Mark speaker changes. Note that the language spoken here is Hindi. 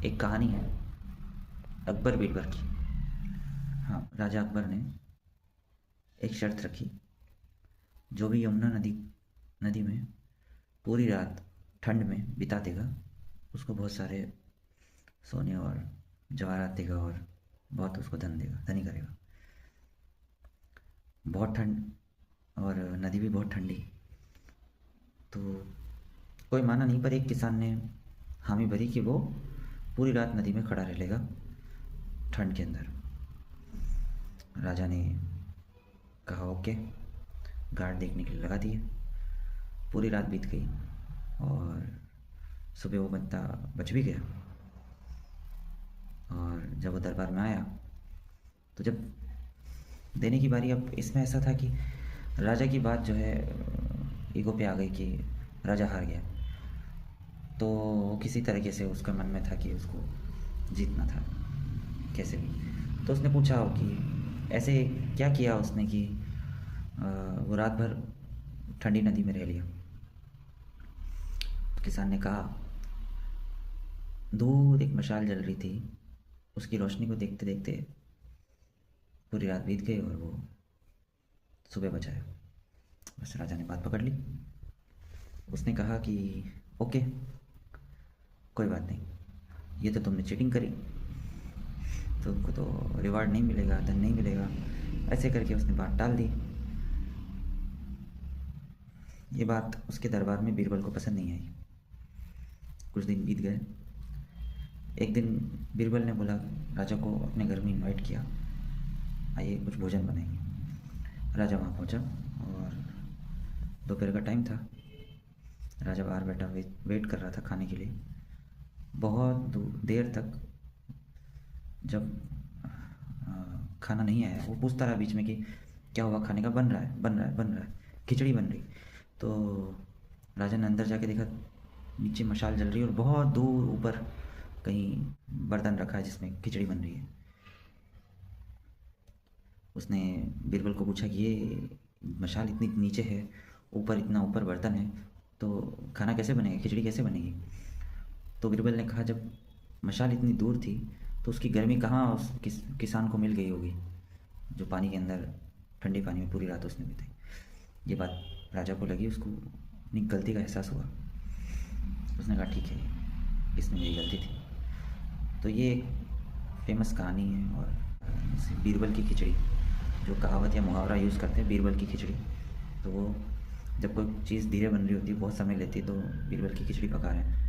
Speaker 1: एक कहानी है अकबर बीरबल की। हाँ, राजा अकबर ने एक शर्त रखी। जो भी यमुना नदी नदी में पूरी रात ठंड में बिता देगा, उसको बहुत सारे सोने और जवाहरात देगा और बहुत उसको धन देगा, धनी करेगा। बहुत ठंड और नदी भी बहुत ठंडी, तो कोई माना नहीं, पर एक किसान ने हामी भरी कि वो पूरी रात नदी में खड़ा रह लेगा ठंड के अंदर। राजा ने कहा ओके, गार्ड देखने के लिए लगा दिए। पूरी रात बीत गई और सुबह वो बंदा बच भी गया। और जब वो दरबार में आया तो जब देने की बारी, अब इसमें ऐसा था कि राजा की बात जो है ईगो पे आ गई कि राजा हार गया। तो किसी तरीके से उसके मन में था कि उसको जीतना था कैसे भी। तो उसने पूछा कि ऐसे क्या किया उसने कि वो रात भर ठंडी नदी में रह लिया। तो किसान ने कहा, दूर एक मशाल जल रही थी, उसकी रोशनी को देखते देखते पूरी रात बीत गई और वो सुबह बचाया। बस राजा ने बात पकड़ ली। उसने कहा कि ओके, कोई बात नहीं, ये तो तुमने चीटिंग करी, तुमको तो रिवार्ड नहीं मिलेगा, धन नहीं मिलेगा। ऐसे करके उसने बात टाल दी। ये बात उसके दरबार में बीरबल को पसंद नहीं आई। कुछ दिन बीत गए। एक दिन बीरबल ने बोला, राजा को अपने घर में इनवाइट किया, आइए कुछ भोजन बनाएंगे। राजा वहाँ पहुँचा और दोपहर का टाइम था। राजा बाहर बैठा वेट कर रहा था खाने के लिए। बहुत देर तक जब खाना नहीं आया, वो पूछता रहा बीच में कि क्या हुआ, खाने का बन रहा है, बन रहा है, बन रहा है, खिचड़ी बन रही। तो राजा ने अंदर जाके देखा, नीचे मशाल जल रही है और बहुत दूर ऊपर कहीं बर्तन रखा है जिसमें खिचड़ी बन रही है। उसने बीरबल को पूछा कि ये मशाल इतनी नीचे है, ऊपर इतना ऊपर बर्तन है, तो खाना कैसे बनेगा, खिचड़ी कैसे बनेगी। तो बीरबल ने कहा, जब मशाल इतनी दूर थी तो उसकी गर्मी कहाँ उस किसान को मिल गई होगी, जो पानी के अंदर ठंडे पानी में पूरी रात उसने बिताई। ये बात राजा को लगी, उसको अपनी गलती का एहसास हुआ। उसने कहा ठीक है, इसमें मेरी गलती थी। तो ये एक फेमस कहानी है। और बीरबल की खिचड़ी, जो कहावत या मुहावरा यूज़ करते हैं, बीरबल की खिचड़ी, तो वो जब कोई चीज़ धीरे बन रही होती है, बहुत समय लेती है, तो बीरबल की खिचड़ी पका रहे हैं।